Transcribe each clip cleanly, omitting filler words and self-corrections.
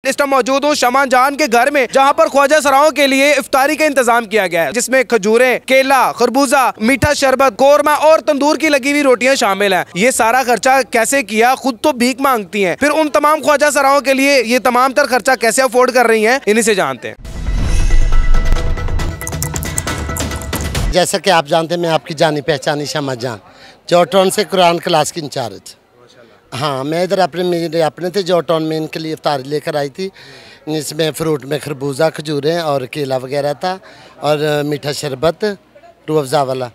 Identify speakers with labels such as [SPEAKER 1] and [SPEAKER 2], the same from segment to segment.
[SPEAKER 1] इस टाइम मौजूद हूँ शमा जान के घर में, जहाँ पर ख्वाजा सराओं के लिए इफ्तारी का इंतजाम किया गया है, जिसमें खजूरें, केला, खरबूजा, मीठा शरबत, कोरमा और तंदूर की लगी हुई रोटियां शामिल हैं। ये सारा खर्चा कैसे किया, खुद तो भीख मांगती हैं, फिर उन तमाम ख्वाजा सराओं के लिए ये तमाम तर खर्चा कैसे अफोर्ड कर रही हैं, इन्हीं से जानते हैं।
[SPEAKER 2] जैसा कि आप जानते हैं, मैं आपकी जानी पहचानी शमा जान, जॉर्टन से कुरान क्लास की इंचार्ज। हाँ, मैं इधर मेरे अपने थे जॉर्टन में, इनके लिए इफ्तारी लेकर आई थी। इसमें फ्रूट में खरबूजा, खजूरें और केला वगैरह था, और मीठा शरबत रूह अफ़ज़ा वाला,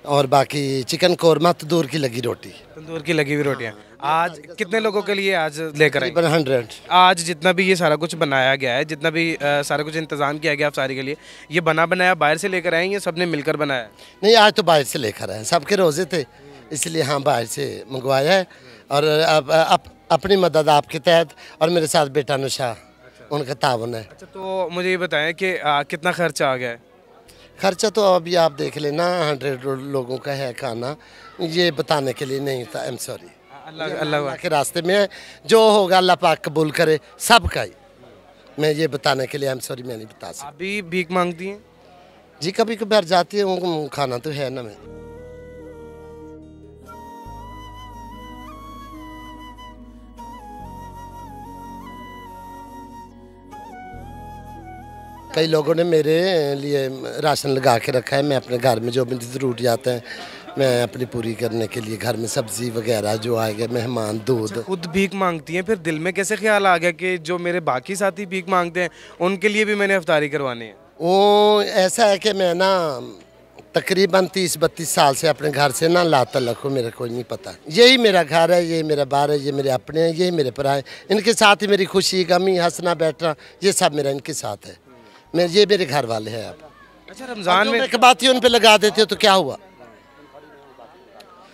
[SPEAKER 2] और बाकी चिकन कोरमा, तंदूर की लगी रोटी।
[SPEAKER 1] तंदूर की लगी हुई रोटियाँ आज कितने लोगों के लिए आज लेकर आई?
[SPEAKER 2] 100।
[SPEAKER 1] आज जितना भी ये सारा कुछ बनाया गया है, जितना भी सारा कुछ इंतजाम किया गया इफ्तारी के लिए, ये बना बनाया बाहर से लेकर आए, ये सबने मिलकर बनाया?
[SPEAKER 2] नहीं, आज तो बाहर से लेकर आए, सबके रोज़े थे इसलिए हाँ बाहर से मंगवाया है। और अब अपनी मदद आपके तहत, और मेरे साथ बेटा नुशा, उनका तावन है।
[SPEAKER 1] अच्छा, तो मुझे ये बताएं कि कितना खर्चा आ गया है?
[SPEAKER 2] खर्चा तो अभी आप देख लेना, 100 लोगों का है खाना, ये बताने के लिए नहीं था। आई एम सॉरी, अल्लाह के रास्ते में है, जो होगा अल्लाह पाक कबूल करे सबका ही। मैं ये बताने के लिए आई एम सॉरी, मैं नहीं बता सकता।
[SPEAKER 1] अभी भीख मांगती हैं
[SPEAKER 2] जी? कभी कभार जाती हूँ, खाना तो है ना। मैं कई लोगों ने मेरे लिए राशन लगा के रखा है। मैं अपने घर में जो मेरी ज़रूरियात हैं मैं अपनी पूरी करने के लिए, घर में सब्ज़ी वगैरह जो आएगा, मेहमान, दूध।
[SPEAKER 1] अच्छा, खुद भीख मांगती हैं, फिर दिल में कैसे ख्याल आ गया कि जो मेरे बाकी साथी भीख मांगते हैं उनके लिए भी मैंने इफ्तारी करवानी है?
[SPEAKER 2] वो ऐसा है कि मैं ना तकरीबन 30-32 साल से अपने घर से ना ला तल्लक हूँ, मेरे को नहीं पता। यही मेरा घर है, यही मेरा बार है, ये मेरे अपने हैं, यही मेरे पराए। इनके साथ ही मेरी खुशी, गमी, हंसना, बैठना, ये सब मेरा इनके साथ है। ये मेरे घर वाले हैं। अब
[SPEAKER 1] अच्छा, रमज़ान में
[SPEAKER 2] बात ही उन पे लगा देते हो तो क्या हुआ?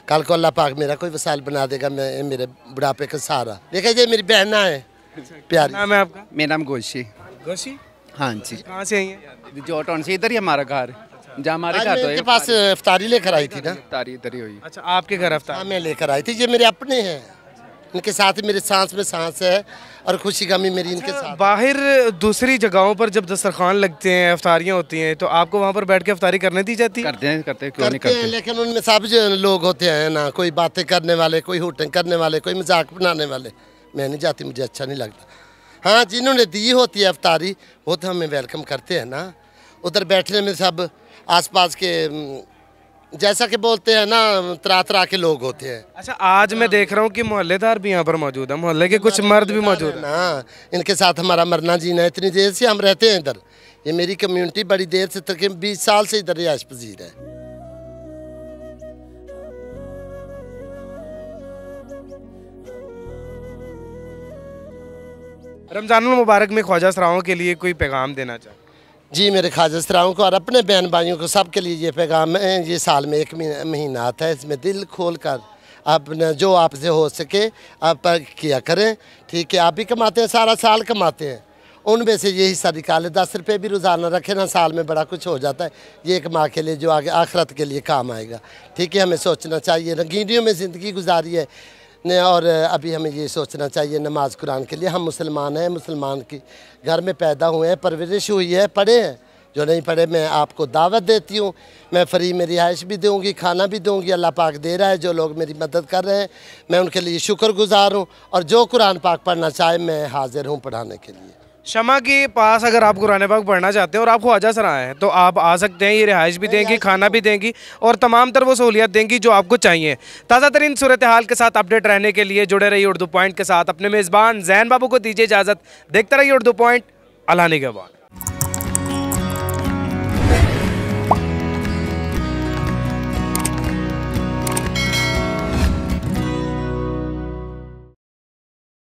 [SPEAKER 2] कल को अल्लाह पाक मेरा कोई वसाल बना देगा, मैं मेरे बुढ़ापे का सहारा। देखा, ये मेरी बहना है प्यारी।
[SPEAKER 1] नाम है आपका?
[SPEAKER 3] मेरा नाम गोशी।
[SPEAKER 1] गोशी?
[SPEAKER 3] हाँ जी।
[SPEAKER 1] कहाँ से आई हैं?
[SPEAKER 3] जॉर्टन से, इधर ही हमारा घर, जहाँ हमारे घर तो
[SPEAKER 2] इनके पास इफ्तारी लेकर आई थी ना।
[SPEAKER 3] इफ्तारी इधर ही हुई।
[SPEAKER 1] अच्छा, आपके घर इफ्तार?
[SPEAKER 2] हाँ, मैं लेकर आई थी, ये मेरे अपने हैं, इनके साथ ही मेरे सांस में सांस है, और खुशी गमी मेरी इनके साथ।
[SPEAKER 1] बाहर दूसरी जगहों पर जब दस्तरखान लगते हैं, इफ्तारियाँ होती हैं, तो आपको वहाँ पर बैठ के इफ्तारी करने दी जाती है?
[SPEAKER 3] करते हैं, क्यों नहीं करते?
[SPEAKER 2] लेकिन उनमें सब जो लोग होते हैं ना, कोई बातें करने वाले, कोई हुटिंग करने वाले, कोई मजाक बनाने वाले, मैं नहीं जाती, मुझे अच्छा नहीं लगता। हाँ, जिन्होंने दी होती है इफ्तारी, वो तो हमें वेलकम करते हैं ना। उधर बैठने में सब आसपास के, जैसा कि बोलते हैं ना, तरह तरह के लोग होते हैं।
[SPEAKER 1] अच्छा, आज मैं देख रहा हूँ कि मोहल्लेदार भी यहाँ पर मौजूद है, मोहल्ले के कुछ मर्द भी मौजूद हैं
[SPEAKER 2] ना। इनके साथ हमारा मरना जीना है, इतनी देर से हम रहते हैं इधर। ये मेरी कम्युनिटी बड़ी देर से, तकरीबन 20 साल से इधर रिहाइश पजीर है।
[SPEAKER 1] रमज़ान मुबारक में ख्वाजा सराओं के लिए कोई पैगाम देना चाहे?
[SPEAKER 2] जी, मेरे ख्वाजा सराओं को और अपने बहन भाइयों को, सब के लिए ये पैगाम है, ये साल में 1 महीना आता है, इसमें दिल खोल कर अपने जो आपसे हो सके आप किया करें। ठीक है, आप भी कमाते हैं, सारा साल कमाते हैं, उनमें से यही हिस्सा निकालें। 10 रुपये भी रोज़ाना रखें ना, साल में बड़ा कुछ हो जाता है। ये एक माँ के लिए जो आगे आखिरत के लिए काम आएगा। ठीक है, हमें सोचना चाहिए, रंगीनियों में ज़िंदगी गुजारी है, और अभी हमें ये सोचना चाहिए नमाज कुरान के लिए। हम मुसलमान हैं, मुसलमान की घर में पैदा हुए हैं, परवरिश हुई है, पढ़े हैं। जो नहीं पढ़े, मैं आपको दावत देती हूँ, मैं फ्री में रिहाइश भी दूँगी, खाना भी दूँगी, अल्लाह पाक दे रहा है। जो लोग मेरी मदद कर रहे हैं, मैं उनके लिए शुक्रगुजार हूँ, और जो कुरान पाक पढ़ना चाहे मैं हाजिर हूँ पढ़ाने के लिए।
[SPEAKER 1] शमा के पास अगर आप कुरान पाक पढ़ना चाहते हैं और आप ख्वाजा सरा हैं, तो आप आ सकते हैं। ये रिहाइश भी देंगी, खाना भी देंगी, और तमाम तर वो सहूलियत देंगी जो आपको चाहिए। ताज़ा तरीन सूरत हाल के साथ अपडेट रहने के लिए जुड़े रहिए उर्दू पॉइंट के साथ। अपने मेज़बान जैन बाबू को दीजिए इजाज़त। देखते रहिए उर्दू पॉइंट। अल्लाह निगहबान।